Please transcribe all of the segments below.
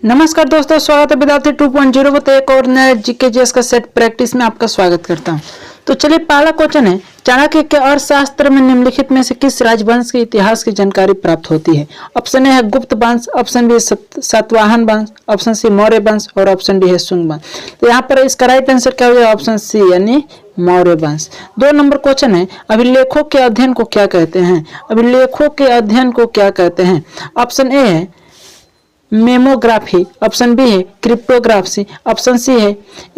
नमस्कार दोस्तों, स्वागत है विद्यार्थी 2.0 पर एक और नया जीके जीएस का सेट प्रैक्टिस में आपका स्वागत करता हूं। तो चलिए, पहला क्वेश्चन है, चाणक्य के अर्थशास्त्र में निम्नलिखित में से किस राजवंश के इतिहास की जानकारी प्राप्त होती है? ऑप्शन ए है गुप्त वंश, ऑप्शन बी सातवाहन वंश, ऑप्शन सी मौर्य वंश और ऑप्शन डी है शुंग वंश। तो यहाँ पर इसका राइट आंसर क्या होगा? ऑप्शन सी यानी मौर्य वंश। 2 नंबर क्वेश्चन है, अभिलेखों के अध्ययन को क्या कहते हैं? अभिलेखों के अध्ययन को क्या कहते हैं? ऑप्शन ए है मेमोग्राफी, ऑप्शन बी है क्रिप्टोग्राफी, ऑप्शन सी है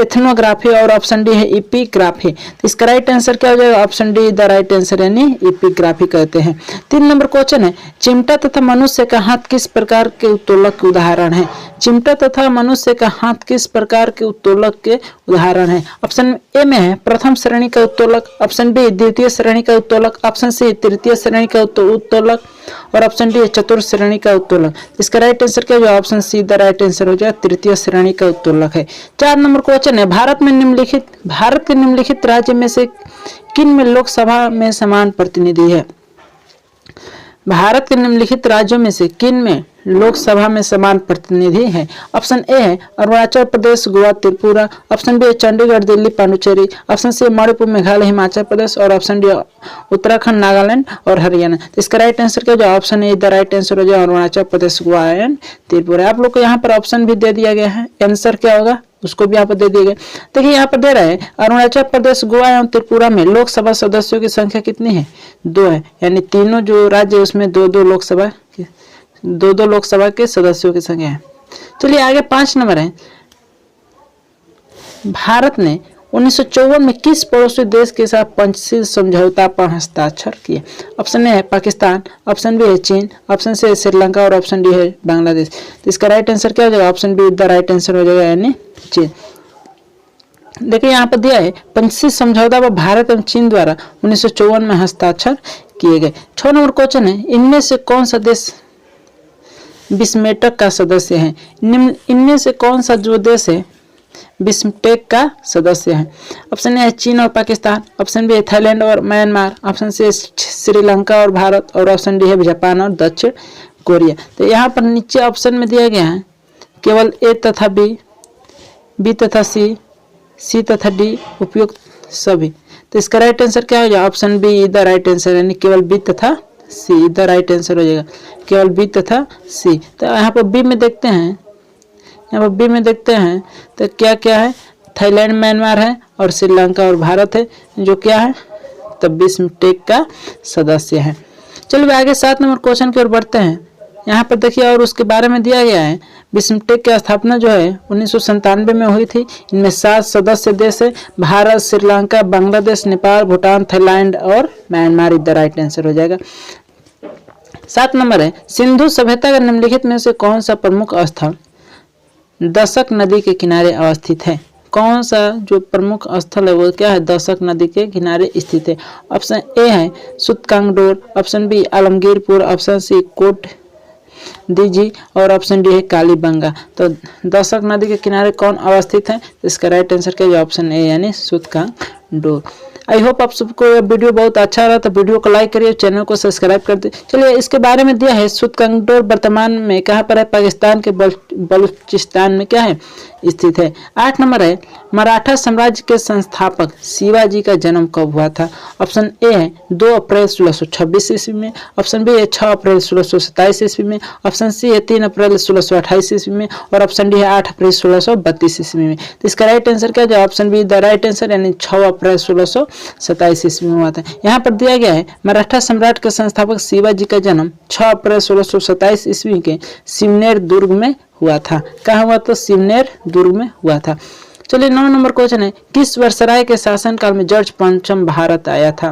एथनोग्राफी और ऑप्शन डी है एपिग्राफी। तो इसका राइट आंसर क्या हो जाएगा? Option D the right answer यानी एपिग्राफी कहते हैं। 3 नंबर क्वेश्चन है, चिमटा तथा मनुष्य का हाथ किस प्रकार के उत्तोलक के उदाहरण है? चिमटा तथा मनुष्य का हाथ किस प्रकार के उत्तोलक के उदाहरण है? ऑप्शन ए में है प्रथम श्रेणी का उत्तोलक, ऑप्शन बी द्वितीय श्रेणी का उत्तोलक, ऑप्शन सी तृतीय श्रेणी का उत्तोलक और ऑप्शन डी चतुर्थ श्रेणी का उत्तोलक। इसका राइट आंसर क्या होगा? Option C the right answer हो जाएगा तृतीय श्रेणी का उत्तोलक है। 4 नंबर क्वेश्चन है, भारत के निम्नलिखित राज्य में से किन में लोकसभा में समान प्रतिनिधि है? भारत के निम्नलिखित राज्यों में से किन में लोकसभा में समान प्रतिनिधि है? ऑप्शन ए है Arunachal Pradesh, Goa, Tripura, option B Chandigarh, Delhi, Pondicherry, option C Manipur, Meghalaya, Himachal Pradesh और ऑप्शन डी उत्तराखंड, नागालैंड और हरियाणा। तो इसका राइट आंसर क्या हो? Option A the right answer हो जाए अरुणाचल प्रदेश, गोवा एंड त्रिपुरा। आप लोग को यहाँ पर ऑप्शन भी दे दिया गया है, आंसर क्या होगा उसको भी यहाँ पर दे दिए गए। देखिए यहाँ पर दे रहे हैं अरुणाचल प्रदेश, गोवा एवं त्रिपुरा में लोकसभा सदस्यों की संख्या कितनी है? 2 है, यानी तीनों जो राज्य उसमें 2-2 लोकसभा के सदस्यों की संख्या है। चलिए आगे 5 नंबर है, भारत ने 1954 में किस पड़ोसी देश के साथ पंचशील समझौता पर हस्ताक्षर किए? ऑप्शन ए है पाकिस्तान, ऑप्शन बी है चीन, ऑप्शन सी है श्रीलंका और ऑप्शन डी है बांग्लादेश। तो इसका राइट आंसर क्या हो जाएगा? Option be the right answer हो जाएगा यानी चीन। देखिए यहाँ पर दिया है पंचशील समझौता पर भारत एवं चीन द्वारा 1954 में हस्ताक्षर किए गए। 6 नंबर क्वेश्चन है, इनमें से कौन सा देश बिस्मटेक का सदस्य है? इनमें से कौन सा जो देश है बिस्मटेक का सदस्य है? ऑप्शन ए है चीन और पाकिस्तान, ऑप्शन बी है थाईलैंड और म्यांमार, ऑप्शन सी है श्रीलंका और भारत और ऑप्शन डी है जापान और दक्षिण कोरिया। तो यहाँ पर नीचे ऑप्शन में दिया गया है केवल ए तथा बी तथा सी तथा डी उपयुक्त सभी। तो इसका राइट आंसर क्या हो जाएगा? Option be the right answer यानी केवल बी तथा सी द राइट आंसर हो जाएगा, केवल बी तथा सी। तो यहाँ पर बी में देखते हैं, तो क्या क्या है? थाईलैंड, म्यांमार है और श्रीलंका और भारत है जो क्या है तब बिस्मटेक का सदस्य है। चलिए आगे 7 नंबर क्वेश्चन की ओर बढ़ते हैं। यहाँ पर देखिए और उसके बारे में दिया गया है, बिस्मटेक की स्थापना जो है 1997 में हुई थी। इनमें 7 सदस्य देश है, भारत, श्रीलंका, बांग्लादेश, नेपाल, भूटान, थाईलैंड और म्यांमार। द राइट आंसर हो जाएगा। 7 नंबर है, सिंधु सभ्यता का निम्नलिखित में से कौन सा प्रमुख स्थल दशक नदी के किनारे अवस्थित है? कौन सा जो प्रमुख स्थल है वो क्या है? दशक नदी के किनारे स्थित है। ऑप्शन ए है Sutkagendor, option B Alamgirpur, option C Kot Diji और ऑप्शन डी है कालीबंगा। तो दशक नदी के किनारे कौन अवस्थित है? इसका राइट आंसर क्या है? ऑप्शन ए यानी सूतकांगडोर। आई होप आप सबको यह वीडियो बहुत अच्छा रहा, तो वीडियो को लाइक करिए, चैनल को सब्सक्राइब कर दे। चलिए इसके बारे में दिया है, सूतकांगडोर वर्तमान में कहाँ पर है? पाकिस्तान के बलूचिस्तान में क्या है स्थित है। 8 नंबर है, मराठा साम्राज्य के संस्थापक शिवाजी का जन्म कब हुआ था? ऑप्शन ए है 2 अप्रैल 1626 ईस्वी में, ऑप्शन बी है 6 अप्रैल 1627 ईस्वी में, ऑप्शन सी है 3 अप्रैल 1628 ईस्वी में और ऑप्शन डी है 8 अप्रैल 1632 ईस्वी में। तो इसका राइट आंसर क्या है? Option be the right answer यानी 6 अप्रैल 1627 ईस्वी में हुआ था। यहाँ पर दिया गया है मराठा सम्राट के संस्थापक शिवाजी का जन्म 6 अप्रैल 1627 ईस्वी के सिवनेर दुर्ग में हुआ था। कहाँ हुआ? तो सिवनेर दुर्ग में हुआ था। चलिए 9 नंबर क्वेश्चन है, किस वर्षराय के शासनकाल में जॉर्ज पंचम भारत आया था?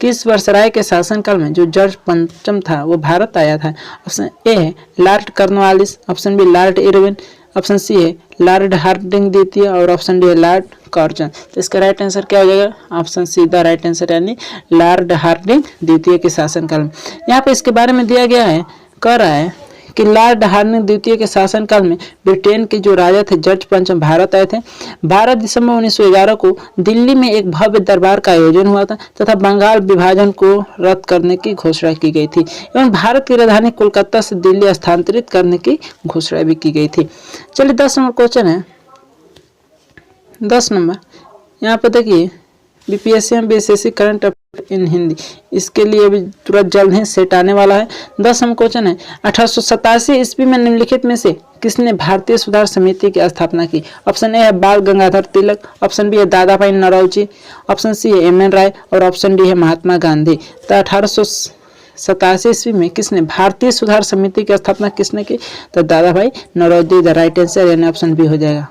किस वर्षराय के शासनकाल में जो जॉर्ज पंचम था वो भारत आया था? ऑप्शन ए है Lord Cornwallis, option B Lord Irwin, option C है लॉर्ड हार्डिंग द्वितीय और ऑप्शन डी है लॉर्ड कर्जन। तो इसका राइट आंसर क्या हो जाएगा? Option C the right answer यानी लॉर्ड हार्डिंग द्वितीय के शासनकाल में। यहाँ पे इसके बारे में दिया गया है, कह रहा है कि लॉर्ड हार्डिंग द्वितीय के शासनकाल में ब्रिटेन के जो राजा थे जॉर्ज पंचम भारत आए थे। 12 दिसंबर 1911 को दिल्ली में एक भव्य दरबार का आयोजन हुआ था तथा बंगाल विभाजन को रद्द करने की घोषणा की गई थी एवं भारत की राजधानी कोलकाता से दिल्ली स्थानांतरित करने की घोषणा भी की गई थी। चलिए 10 नंबर क्वेश्चन है। 10 नंबर यहाँ पर देखिए बीपीएससी में बीएसएससी करंट अफेयर इन हिंदी, इसके लिए भी तुरंत जल्द ही सेट आने वाला है। 10 नंबर क्वेश्चन है 1887 ईस्वी में निम्नलिखित में से किसने भारतीय सुधार समिति की स्थापना की? ऑप्शन ए है बाल गंगाधर तिलक, ऑप्शन बी है दादा भाई नौरोजी, ऑप्शन सी है एम एन राय और ऑप्शन डी है महात्मा गांधी। तो 1887 ईस्वी में किसने भारतीय सुधार समिति की स्थापना किसने की? तो दादा भाई नौरोजी। द राइट आंसर यानी ऑप्शन बी हो जाएगा।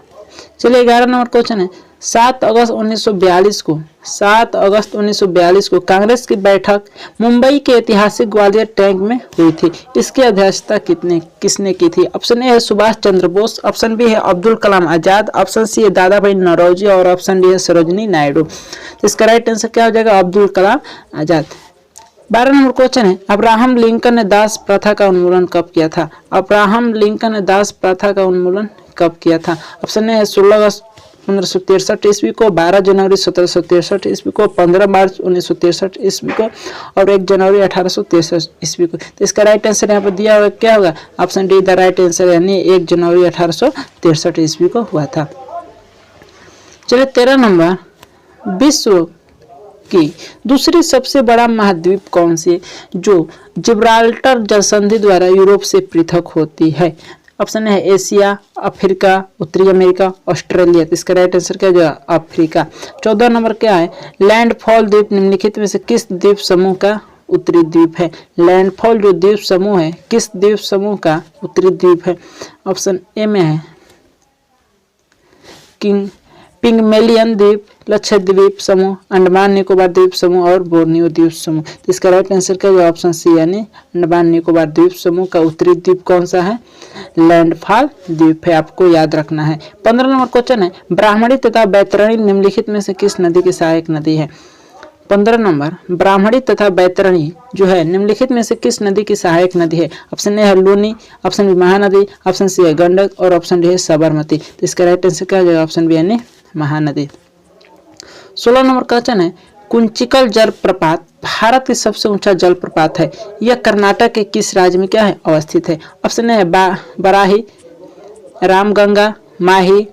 चलिए 11 नंबर क्वेश्चन है 7 अगस्त 1942 को कांग्रेस की बैठक मुंबई के ऐतिहासिक ग्वालियर टैंक में हुई थी। इसकी अध्यक्षता किसने की थी? ऑप्शन ए है सुभाष चंद्र बोस, ऑप्शन बी है अब्दुल कलाम आजाद, ऑप्शन सी है दादा भाई नौरोजी और ऑप्शन डी है सरोजिनी नायडू। तो इसका राइट आंसर क्या हो जाएगा? अब्दुल कलाम आजाद। 12 नंबर क्वेश्चन है अब्राहम लिंकन ने दास प्रथा का उन्मूलन कब किया था? अब्राहम लिंकन ने दास प्रथा का उन्मूलन कब किया था? ऑप्शन ए है 16 अगस्त 1563 ईस्वी को, 12 जनवरी 1763 ईस्वी को, 15 मार्च 1963 ईस्वी को और 1 जनवरी 1863 ईस्वी को। तो इसका राइट आंसर यहाँ पर दिया हुआ क्या होगा? Option D the right answer यानी 1 जनवरी 1863 ईस्वी को हुआ था। चलिए 13 नंबर विश्व की दूसरी सबसे बड़ा महाद्वीप कौन सी है जो जिब्राल्टर जलसंधि द्वारा यूरोप से पृथक होती है? ऑप्शन है एशिया, अफ्रीका, उत्तरी अमेरिका, ऑस्ट्रेलिया। तो इसका राइट आंसर क्या होगा? अफ्रीका। 14 नंबर क्या है लैंडफॉल द्वीप निम्नलिखित में से किस द्वीप समूह का उत्तरी द्वीप है? लैंडफॉल जो द्वीप समूह है किस द्वीप समूह का उत्तरी द्वीप है? ऑप्शन ए में है पिग्मेलियन द्वीप, लक्षद्वीप समूह, अंडमान निकोबार द्वीप समूह और बोर्नियो द्वीप समूह। तो इसका राइट आंसर क्या होगा? ऑप्शन सी यानी अंडमान निकोबार द्वीप समूह का उत्तरी द्वीप कौन सा है? लैंडफॉल द्वीप है, आपको याद रखना है। 15 नंबर क्वेश्चन है ब्राह्मणी तथा बैतरणी निम्नलिखित में से किस नदी की सहायक नदी है? 15 नंबर ब्राह्मणी तथा बैतरणी जो है निम्नलिखित में से किस नदी की सहायक नदी है? ऑप्शन ए है Luni, option B Mahanadi, option C है गंडक और ऑप्शन डी है साबरमती। तो इसका राइट आंसर क्या हो जाएगा? ऑप्शन बी यानी महानदी। 16 नंबर क्वेश्चन है कुंचिकल जलप्रपात भारत की सबसे ऊंचा जलप्रपात है। यह कर्नाटक के किस राज्य में क्या है? अवस्थित है। ऑप्शन है बराही, रामगंगा, माही,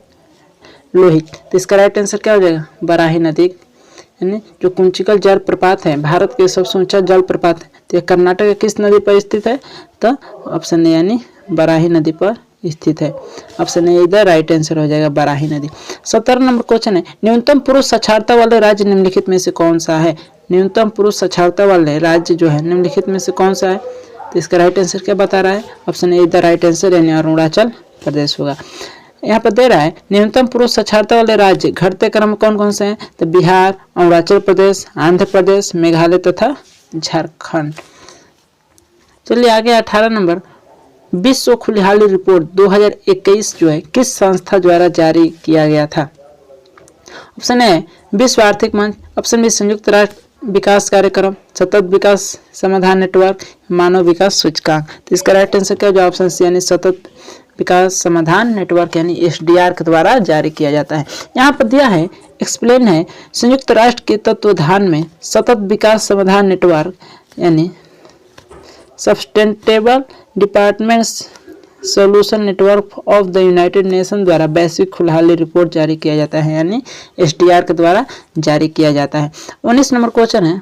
लोहित। तो इसका राइट आंसर क्या हो जाएगा? बराही नदी यानी जो कुंचिकल जलप्रपात है भारत के सबसे ऊंचा जलप्रपात है। तो यह कर्नाटक के किस नदी पर स्थित है? तो ऑप्शन ए यानी बराही नदी पर स्थित है। ऑप्शन ए इधर राइट आंसर हो जाएगा बराही नदी। 17 नंबर क्वेश्चन है न्यूनतम पुरुष साक्षरता वाले राज्य निम्नलिखित में से कौन सा है? न्यूनतम पुरुष साक्षरता वाले राज्य जो है निम्नलिखित में से कौन सा है? तो इसका राइट आंसर क्या बता रहा है? ऑप्शन ए इधर राइट आंसर यानी अरुणाचल प्रदेश होगा। यहाँ पर दे रहा है न्यूनतम पुरुष साक्षरता वाले राज्य घटते क्रम में कौन कौन से हैं? तो बिहार, अरुणाचल प्रदेश, आंध्र प्रदेश, मेघालय तथा झारखंड। चलिए आगे 18 नंबर विश्व खुशहाली रिपोर्ट 2021 जो है किस संस्था द्वारा जारी किया गया था? ऑप्शन ए विश्व आर्थिक मंच, ऑप्शन बी संयुक्त राष्ट्र विकास कार्यक्रम, सतत विकास समाधान नेटवर्क, मानव विकास सूचकांक। तो इसका राइट आंसर क्या होगा? ऑप्शन सी यानी सतत विकास समाधान नेटवर्क यानी एसडीआर के द्वारा जारी किया जाता है। यहाँ पर दिया है एक्सप्लेन है संयुक्त राष्ट्र के तत्वाधान में सतत विकास समाधान नेटवर्क यानी sustainable department solution network of the United nation द्वारा वैश्विक खुशहाली रिपोर्ट जारी किया जाता है यानी एसडीआर के द्वारा जारी किया जाता है। 19 नंबर क्वेश्चन है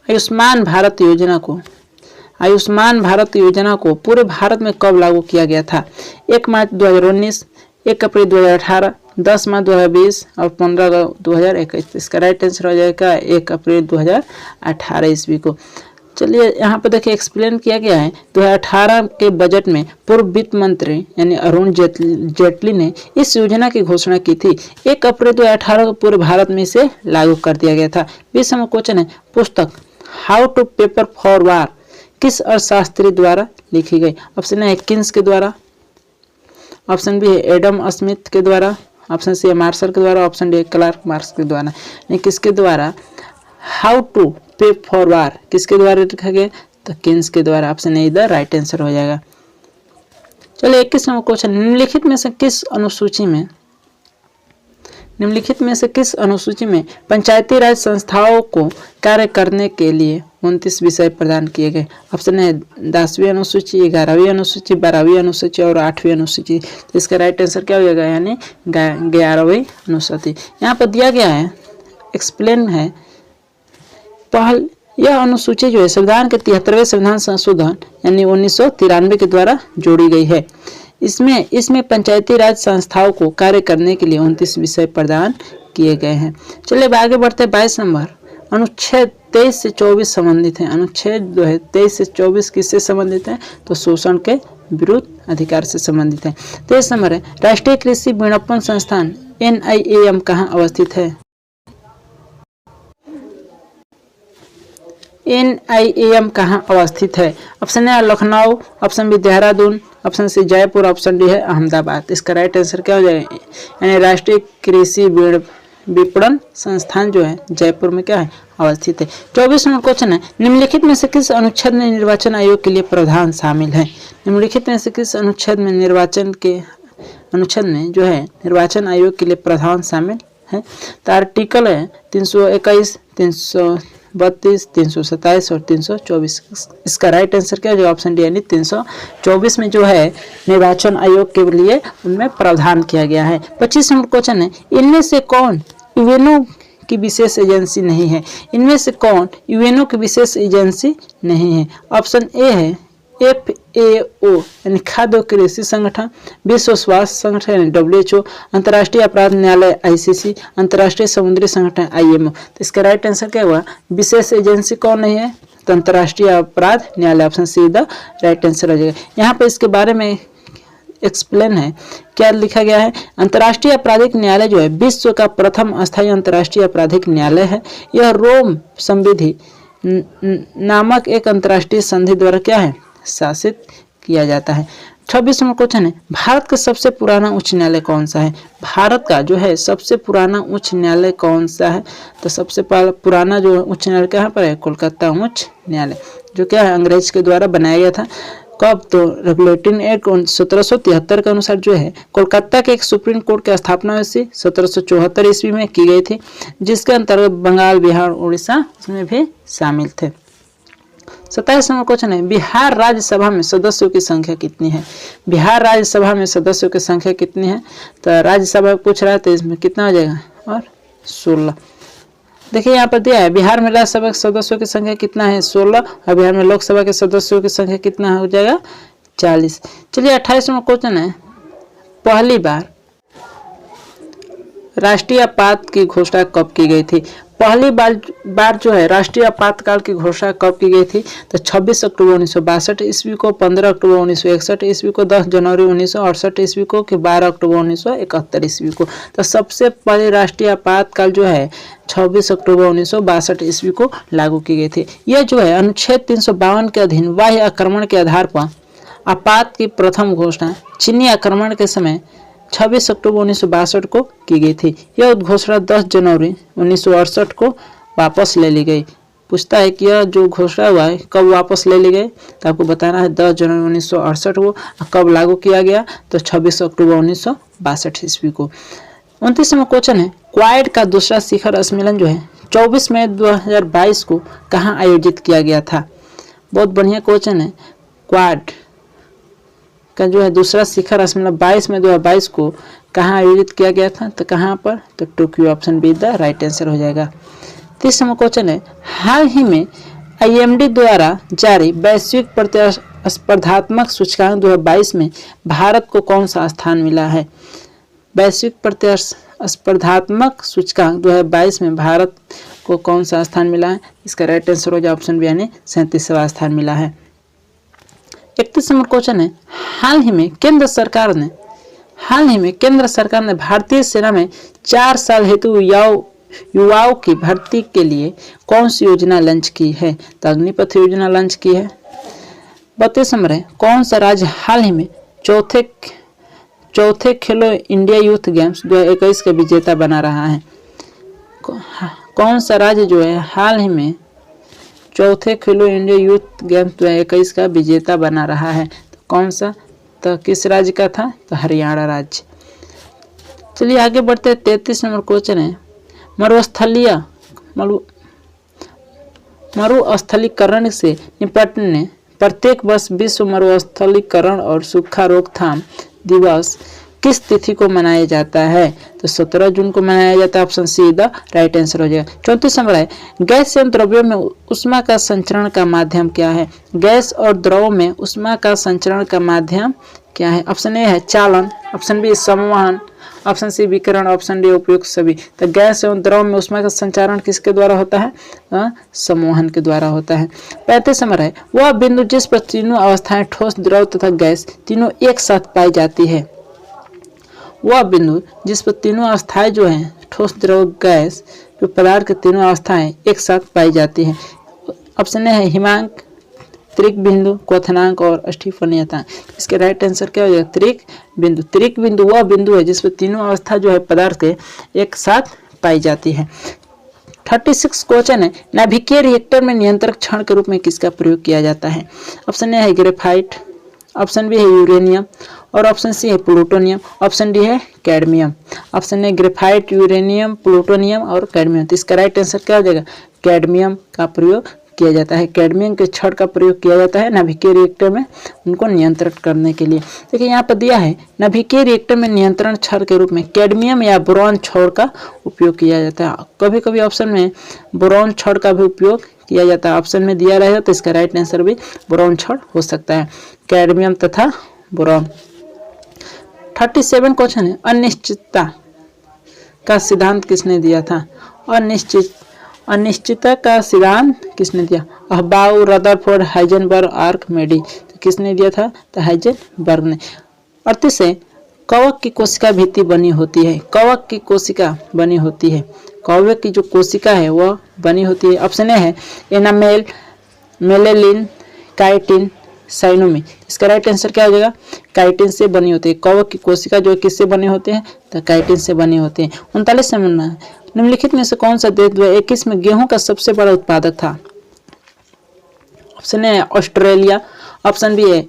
आयुष्मान भारत योजना को पूरे भारत में कब लागू किया गया था? 1 मार्च 2019, 1 अप्रैल 2018, 10 मार्च 2020 और 15 2021। इसका राइट आंसर हो जाएगा 1 अप्रैल 2018 ईस्वी को। चलिए यहाँ पर देखिए एक्सप्लेन किया गया है 2018 के बजट में पूर्व वित्त मंत्री यानी अरुण जेटली ने इस योजना की घोषणा की थी। 1 अप्रैल 2018 को पूरे भारत में इसे लागू कर दिया गया था। 20 नंबर क्वेश्चन है पुस्तक how to paper for war किस अर्थशास्त्री द्वारा लिखी गई? ऑप्शन ए किन्स के द्वारा, ऑप्शन बी है एडम स्मिथ के द्वारा, ऑप्शन सी है मार्शल के द्वारा, ऑप्शन डी क्लार्क मार्क्स के द्वारा। किसके द्वारा? हाउ टू पे फॉर वार किसके द्वारा लिखा गया? तो किन्स के द्वारा। ऑप्शन ए इधर राइट आंसर हो जाएगा। चलिए 21वां क्वेश्चन, निम्नलिखित में से किस अनुसूची में पंचायती राज संस्थाओं को कार्य करने के लिए 29 विषय प्रदान किए गए। ऑप्शन है 10वीं अनुसूची, 11वीं अनुसूची, 12वीं अनुसूची और 8वीं अनुसूची। तो इसका राइट आंसर क्या हो जाएगा, यानी 11वीं अनुसूची। यहाँ पर दिया गया है, एक्सप्लेन है। यह अनुसूची जो है संविधान के 73वें संविधान संशोधन यानी 1993 के द्वारा जोड़ी गई है। इसमें पंचायती राज संस्थाओं को कार्य करने के लिए 29 विषय प्रदान किए गए हैं। चलिए अब आगे बढ़ते हैं। 22 नंबर, अनुच्छेद 23 से 24 संबंधित है। अनुच्छेद जो है 23 से 24 किससे संबंधित है, तो शोषण के विरुद्ध अधिकार से संबंधित है। 23 नंबर है, राष्ट्रीय कृषि विपणन संस्थान NIAM कहाँ अवस्थित है। NIAM कहाँ अवस्थित है। Option A Lucknow, option B Dehradun, option C Jaipur, option D है अहमदाबाद। इसका राइट आंसर क्या हो जाएगा, यानी राष्ट्रीय कृषि विपणन संस्थान जो है जयपुर में क्या है, अवस्थित है। 24 नंबर क्वेश्चन है, निम्नलिखित में से किस अनुच्छेद में निर्वाचन आयोग के लिए प्रावधान शामिल है। निम्नलिखित में से किस अनुच्छेद में जो है निर्वाचन आयोग के लिए प्रावधान शामिल है। तो आर्टिकल है 321, 332, 327 और 324। इसका राइट आंसर क्या है, ऑप्शन डी यानी 324 में जो है निर्वाचन आयोग के लिए उनमें प्रावधान किया गया है। 25 नंबर क्वेश्चन है, इनमें से कौन यूएनओ की विशेष एजेंसी नहीं है। इनमें से कौन यूएनओ की विशेष एजेंसी नहीं है। ऑप्शन ए है FAO यानी खाद्य और कृषि संगठन, विश्व स्वास्थ्य संगठन यानी WHO, अंतर्राष्ट्रीय अपराध न्यायालय ICC, अंतर्राष्ट्रीय समुद्री संगठन IMO। तो इसका राइट आंसर क्या हुआ, विशेष एजेंसी कौन नहीं है, तो अंतर्राष्ट्रीय अपराध न्यायालय। Option C the right answer हो जाएगा। यहाँ पे इसके बारे में एक्सप्लेन है, क्या लिखा गया है। अंतर्राष्ट्रीय आपराधिक न्यायालय जो है विश्व का प्रथम अस्थायी अंतर्राष्ट्रीय आपराधिक न्यायालय है। यह रोम संविधि नामक एक अंतर्राष्ट्रीय संधि द्वारा क्या है, शासित किया जाता है। 26 नंबर क्वेश्चन है, भारत का सबसे पुराना उच्च न्यायालय कौन सा है। भारत का जो है सबसे पुराना उच्च न्यायालय कौन सा है, तो सबसे पुराना जो उच्च न्यायालय कहाँ पर है, कोलकाता उच्च न्यायालय, जो क्या है अंग्रेज के द्वारा बनाया गया था। कब, तो रेगुलेटिंग एक्ट 1773 के अनुसार जो है कोलकाता के एक सुप्रीम कोर्ट की स्थापना 1774 ईस्वी में की गई थी, जिसके अंतर्गत बंगाल, बिहार, उड़ीसा इसमें भी शामिल थे। 27 नंबर क्वेश्चन है, बिहार राज्यसभा में सदस्यों की संख्या कितनी है। बिहार राज्यसभा में सदस्यों की संख्या कितनी है, तो राज्यसभा पूछ रहा है तो इसमें कितना हो जाएगा, और 16। देखिए यहाँ पर दिया है बिहार में राज्यसभा के सदस्यों की संख्या कितना है, 16, और बिहार में लोकसभा के सदस्यों की संख्या कितना हो जाएगा, 40। चलिए 28 नंबर क्वेश्चन है, पहली बार राष्ट्रीय आपात की घोषणा कब की गई थी। पहली बार जो है राष्ट्रीय आपातकाल की घोषणा कब की गई थी, तो 26 अक्टूबर 1962 ईस्वी को, 15 अक्टूबर 1961 ईस्वी को, 10 जनवरी 1968 ईस्वी को, कि 12 अक्टूबर 1971 ईस्वी को। तो सबसे पहले राष्ट्रीय आपातकाल जो है 26 अक्टूबर 1962 ईस्वी को लागू की गई थी। यह जो है अनुच्छेद 352 के अधीन बाह्य आक्रमण के आधार पर आपात की प्रथम घोषणा चीनी आक्रमण के समय 26 अक्टूबर 1962 को की गई थी। यह घोषणा 10 जनवरी 1968 को वापस ले ली गई। पूछता है कि यह जो घोषणा हुआ है कब वापस ले ली गई, तो आपको बताना है 10 जनवरी 1968 को। कब लागू किया गया, तो 26 अक्टूबर 1962 ईस्वी को। 29 नंबर क्वेश्चन है, क्वाड का दूसरा शिखर सम्मेलन जो है 24 मई 2022 को कहाँ आयोजित किया गया था। बहुत बढ़िया क्वेश्चन है। क्वाड का जो है दूसरा शिखर सम्मेलन 22 मई 2022 को कहाँ आयोजित किया गया था, तो कहाँ पर, तो Tokyo. Option be the right answer हो जाएगा। 30 नंबर क्वेश्चन है, हाल ही में IMD द्वारा जारी वैश्विक प्रतिस्पर्धात्मक सूचकांक 2022 में भारत को कौन सा स्थान मिला है। वैश्विक प्रतिस्पर्धात्मक सूचकांक 2022 में भारत को कौन सा स्थान मिला है, इसका राइट आंसर हो जाए ऑप्शन बी यानी 37वां स्थान मिला है। 31 नंबर क्वेश्चन है, हाल ही में केंद्र सरकार ने भारतीय सेना में 4 साल हेतु युवाओं की भर्ती के लिए कौन सी योजना लॉन्च की है, तो अग्निपथ योजना लॉन्च की है। 32 नंबर है, कौन सा राज्य हाल ही में चौथे खेलो इंडिया यूथ गेम्स 2021 का विजेता बना रहा है। कौन सा राज्य जो है हाल ही में चौथे खेलो इंडिया यूथ गेम्स 2021 का विजेता बना रहा है। तो कौन सा, तो किस राज्य का था, तो हरियाणा राज्य। चलिए आगे बढ़ते हैं। 33 नंबर क्वेश्चन है, मरुस्थलीकरण से निपटने प्रत्येक वर्ष विश्व मरुस्थलीकरण और सूखा रोकथाम दिवस किस तिथि को मनाया जाता है, तो 17 जून को मनाया जाता है। Option C the right answer हो जाएगा। 34 नंबर है, गैस एवं द्रव्यों में ऊष्मा का संचरण का माध्यम क्या है, गैस और द्रव में ऊष्मा का संचरण का माध्यम क्या है। ऑप्शन ए है चालन, ऑप्शन बी संवहन, ऑप्शन सी विकिरण, ऑप्शन डी उपयुक्त सभी। तो गैस एवं द्रव में ऊष्मा का संचारण किसके द्वारा होता है, संवहन के द्वारा होता है। 35 नंबर है, वह बिंदु जिस पर तीनों अवस्थाएं ठोस, द्रव तथा गैस तीनों एक साथ पाई जाती है, वह बिंदु जिस पर तीनों अवस्थाएं जो हैं ठोस, द्रव, गैस, जो पदार्थ की तीनों अवस्थाएं एक साथ पाई जाती हैं। ऑप्शन ए है हिमांक, त्रिक बिंदु, क्वथनांक और अस्थिफलनीयता। इसके राइट आंसर क्या हो जाएगा, त्रिक बिंदु। त्रिक बिंदु वह बिंदु है जिसमें तीनों अवस्था जो है पदार्थ के एक साथ पाई जाती है। 36 क्वेश्चन है, नाभिकीय रिएक्टर में नियंत्रक क्षण के रूप में किसका प्रयोग किया जाता है। ऑप्शन ए है ग्रेफाइट, ऑप्शन बी है यूरेनियम और ऑप्शन सी है प्लूटोनियम, ऑप्शन डी है cadmium. Option A graphite, uranium, plutonium और कैडमियम। तो इसका राइट आंसर क्या हो जाएगा, कैडमियम का प्रयोग किया जाता है। कैडमियम के छड़ का प्रयोग किया जाता है नाभिकीय रिएक्टर में उनको नियंत्रित करने के लिए। देखिए यहाँ पर दिया है नाभिकीय रिएक्टर में नियंत्रण छड़ के रूप में कैडमियम या बोरॉन छड़ का उपयोग किया जाता है। कभी कभी ऑप्शन में बोरॉन छड़ का भी उपयोग किया जाता है, ऑप्शन में दिया रहेगा तो इसका राइट आंसर भी बोरॉन छड़ हो सकता है, कैडमियम तथा बोरॉन। 37 क्वेश्चन है, अनिश्चितता का सिद्धांत किसने दिया था। अनिश्चितता का सिद्धांत किसने दिया, अहबाउ, रदरफोर्ड, हाइजेनबर्ग, आर्किमिडीज। तो किसने दिया था, तो हाइजेनबर्ग ने। 38 है, कवक की कोशिका भित्ति बनी होती है, कवक की कोशिका बनी होती है, कवक की जो कोशिका है वह बनी होती है। ऑप्शन ए है एनामेल, मेलेलिन, काइटिन, साइनोमी। इसका राइट आंसर क्या हो जाएगा, काइटिन से बनी होती है। कवक की कोशिका जो किससे बने होते हैं, तो काइटिन से बने होते हैं। 39 नंबर है, निम्नलिखित में से कौन सा देश 2021 में गेहूं का सबसे बड़ा उत्पादक था। Option A Australia, option B है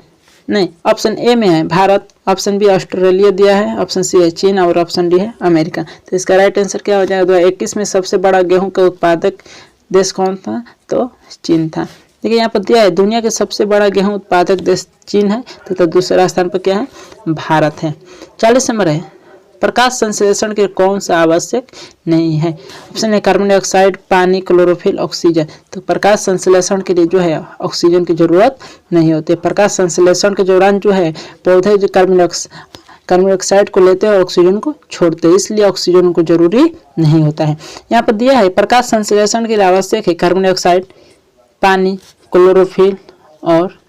नहीं, ऑप्शन ए में है भारत, ऑप्शन बी ऑस्ट्रेलिया दिया है, ऑप्शन सी है चीन और ऑप्शन डी है अमेरिका। तो इसका राइट आंसर क्या हो जाएगा, 2021 में सबसे बड़ा गेहूं का उत्पादक देश कौन था, तो चीन था। देखिए यहाँ पर दिया है दुनिया के सबसे बड़ा गेहूं उत्पादक देश चीन है, तो दूसरा स्थान पर क्या है, भारत है। 40 नंबर है, प्रकाश संश्लेषण के कौन सा आवश्यक नहीं है। ऑप्शन है कार्बन डाइऑक्साइड, पानी, क्लोरोफिल, ऑक्सीजन। तो प्रकाश संश्लेषण के लिए जो है ऑक्सीजन की जरूरत नहीं होती। प्रकाश संश्लेषण के दौरान जो है पौधे जो कार्बन डाइऑक्साइड को लेते हैं और ऑक्सीजन को छोड़ते हैं, इसलिए ऑक्सीजन को जरूरी नहीं होता है। यहाँ पर दिया है प्रकाश संश्लेषण के लिए आवश्यक है कार्बन डाइऑक्साइड, पानी, क्लोरोफिल और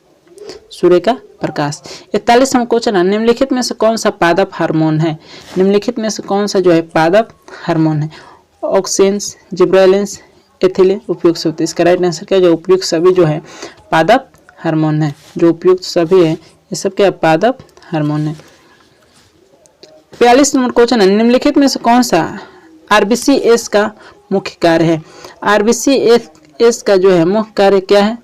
सूर्य का प्रकाश। 41 हम क्वेश्चन है, निम्नलिखित में से कौन सा पादप हार्मोन है। निम्नलिखित में से कौन सा जो है पादप हार्मोन है। ऑक्सिन्स, जिब्रेलिन्स, एथिलीन, उपयुक्त सभी। इसका राइट आंसर क्या है, जो उपयुक्त सभी जो है पादप हार्मोन है। जो उपयुक्त सभी है ये सब क्या पादप हार्मोन है। 42 नंबर क्वेश्चन है, निम्नलिखित में से कौन सा आरबीसीएस का मुख्य कार्य है। आरबीसीएस का जो है मुख्य कार्य क्या है।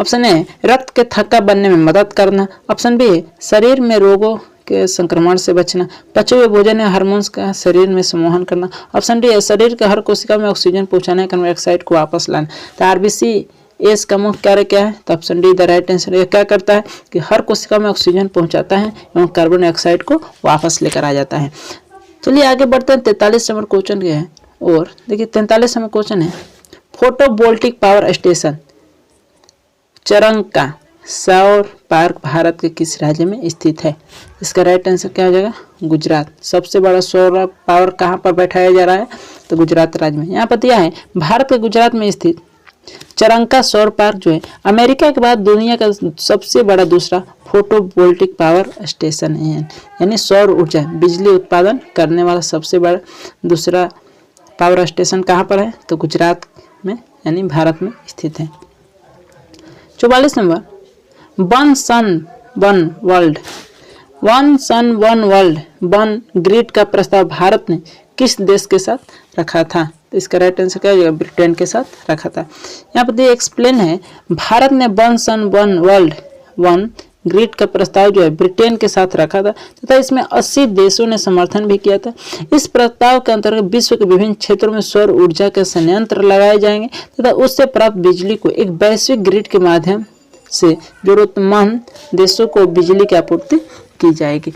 ऑप्शन ए रक्त के थक्का बनने में मदद करना, ऑप्शन बी शरीर में रोगों के संक्रमण से बचना, पचे हुए भोजन या हार्मोन्स का शरीर में संवहन करना, ऑप्शन डी शरीर के हर कोशिका में ऑक्सीजन पहुंचाने, कार्बन डाइऑक्साइड को वापस लाना। तो आरबीसीएस का मुख्य कार्य क्या है, तो option D the right answer. ये क्या करता है कि हर कोशिका में ऑक्सीजन पहुंचाता है एवं कार्बन डाइऑक्साइड को वापस लेकर आ जाता है। चलिए आगे बढ़ते हैं 43 नंबर क्वेश्चन के है। और देखिए 43 नंबर क्वेश्चन है, फोटोवोल्टिक पावर स्टेशन चरंका सौर पार्क भारत के किस राज्य में स्थित है। इसका राइट आंसर क्या हो जाएगा, गुजरात। सबसे बड़ा सौर पावर कहाँ पर बैठाया जा रहा है, तो गुजरात राज्य में। यहाँ पर दिया है भारत के गुजरात में स्थित चरंका सौर पार्क जो है अमेरिका के बाद दुनिया का सबसे बड़ा दूसरा फोटोवोल्टिक पावर स्टेशन है, यानी सौर ऊर्जा बिजली उत्पादन करने वाला सबसे बड़ा दूसरा पावर स्टेशन कहाँ पर है, तो गुजरात में यानी भारत में स्थित है। 44 number, one sun one world one grid का प्रस्ताव भारत ने किस देश के साथ रखा था। तो इसका राइट आंसर क्या हो जाएगा, ब्रिटेन के साथ रखा था। यहाँ पर एक्सप्लेन है, भारत ने one sun one world one grid का प्रस्ताव जो है ब्रिटेन के साथ रखा था तथा इसमें 80 देशों ने समर्थन भी किया था। इस प्रस्ताव के अंतर्गत विश्व के विभिन्न क्षेत्रों में सौर ऊर्जा के संयंत्र लगाए जाएंगे तथा उससे प्राप्त बिजली को एक वैश्विक ग्रिड के माध्यम से जरूरतमंद देशों को बिजली की आपूर्ति की जाएगी।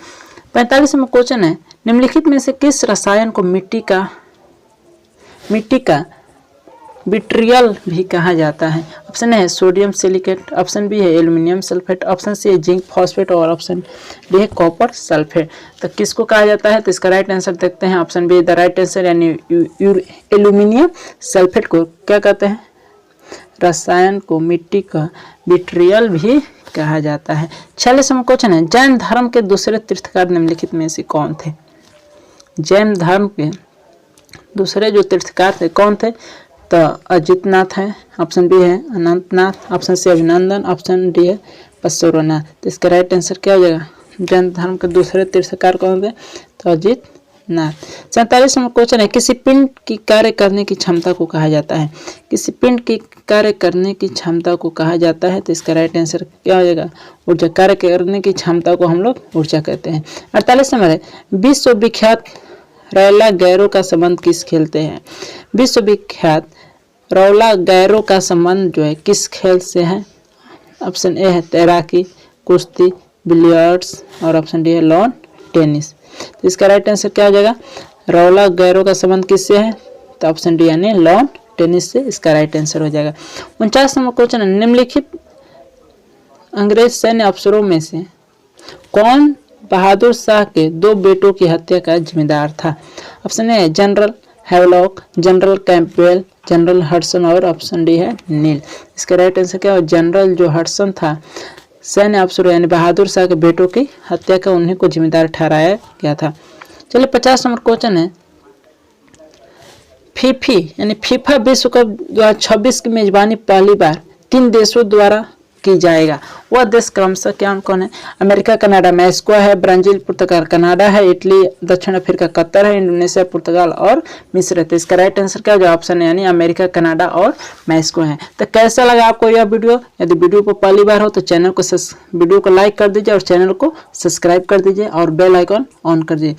45वां क्वेश्चन है, निम्नलिखित में से किस रसायन को मिट्टी का विट्रियल भी कहा जाता है? ऑप्शन है सोडियम सिलिकेट, ऑप्शन बी है एल्यूमिनियम सल्फेट, ऑप्शन सी है जिंक फॉस्फेट और ऑप्शन डी है कॉपर सल्फेट। तो किसको कहा जाता है? तो इसका राइट आंसर देखते हैं, option be the right answer, यानी एल्यूमिनियम सल्फेट को क्या कहते हैं? रसायन को मिट्टी का विट्रियल भी कहा जाता है। 46वां क्वेश्चन है, जैन धर्म के दूसरे तीर्थकार निम्नलिखित में से कौन थे? जैन धर्म के दूसरे जो तीर्थकार थे कौन थे? तो अजितनाथ है, ऑप्शन बी है अनंतनाथ, ऑप्शन सी अभिनंदन, ऑप्शन डी है पशुरनाथ। तो इसका राइट आंसर क्या हो जाएगा? जैन धर्म के दूसरे तीर्थकार कौन थे? तो अजितनाथ। 47वां क्वेश्चन है, किसी पिंड की कार्य करने की क्षमता को कहा जाता है? किसी पिंड की कार्य करने की क्षमता को कहा जाता है? तो इसका राइट आंसर क्या हो जाएगा? ऊर्जा। कार्य करने की क्षमता को हम लोग ऊर्जा कहते हैं। 48 नंबर है, विश्व विख्यात रौला गैरो का संबंध किस खेलते हैं? विश्व विख्यात रौला गैरो का संबंध जो है किस खेल से है? ऑप्शन ए है तैराकी, कुश्ती, बिलियर्ड्स और ऑप्शन डी है लॉन टेनिस। तो इसका राइट आंसर क्या हो जाएगा? रौला गैरो का संबंध किससे है? तो ऑप्शन डी यानी लॉन टेनिस से इसका राइट आंसर हो जाएगा। 49 नंबर क्वेश्चन है, निम्नलिखित अंग्रेज सैन्य अफसरों में से कौन बहादुर शाह के 2 बेटों की हत्या का जिम्मेदार था? Option a general Havelock, general Campbell, general Hudson और ऑप्शन डी है नील। इसका राइट आंसर क्या हो? जनरल जो हडसन था सैन्य अफसर यानी बहादुर शाह के बेटों की हत्या का उन्हीं को जिम्मेदार ठहराया गया था। चलिए 50 नंबर क्वेश्चन है, फीफी यानी फीफा विश्व कप 2026 की मेजबानी पहली बार 3 देशों द्वारा की जाएगा। वह देश क्रमशः क्या कौन है? अमेरिका, कनाडा, मैक्सिको है, ब्राजील, पुर्तगाल, कनाडा है, इटली, दक्षिण अफ्रीका, कतर है, इंडोनेशिया, पुर्तगाल और मिस्र है। तो इसका राइट आंसर क्या जो ऑप्शन है यानी अमेरिका, कनाडा और मैक्सिको है। तो कैसा लगा आपको यह वीडियो? यदि वीडियो को पहली बार हो तो वीडियो को लाइक कर दीजिए और चैनल को सब्सक्राइब कर दीजिए और बेल आइकॉन ऑन कर दीजिए।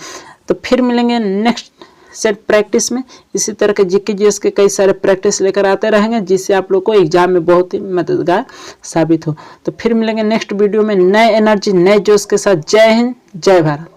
तो फिर मिलेंगे नेक्स्ट सेट प्रैक्टिस में। इसी तरह के जीके जीएस के कई सारे प्रैक्टिस लेकर आते रहेंगे जिससे आप लोग को एग्जाम में बहुत ही मददगार साबित हो। तो फिर मिलेंगे नेक्स्ट वीडियो में नए एनर्जी नए जोश के साथ। जय हिंद, जय भारत।